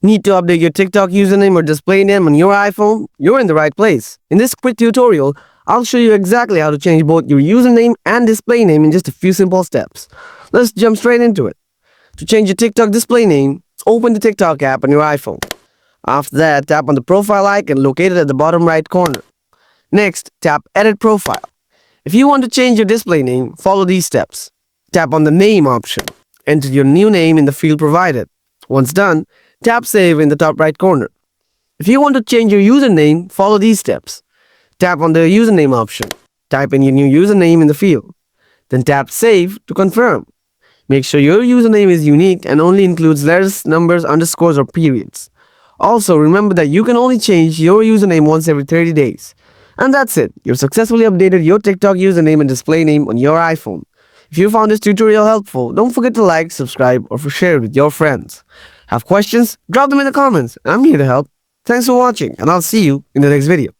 Need to update your TikTok username or display name on your iPhone? You're in the right place. In this quick tutorial, I'll show you exactly how to change both your username and display name in just a few simple steps. Let's jump straight into it. To change your TikTok display name, open the TikTok app on your iPhone. After that, tap on the profile icon located at the bottom right corner. Next, tap Edit Profile. If you want to change your display name, follow these steps. Tap on the Name option. Enter your new name in the field provided. Once done, tap Save in the top right corner. If you want to change your username, follow these steps. Tap on the Username option. Type in your new username in the field. Then tap Save to confirm. Make sure your username is unique and only includes letters, numbers, underscores, or periods. Also, remember that you can only change your username once every 30 days. And that's it. You've successfully updated your TikTok username and display name on your iPhone. If you found this tutorial helpful, don't forget to like, subscribe, or share it with your friends. Have questions? Drop them in the comments. I'm here to help. Thanks for watching, and I'll see you in the next video.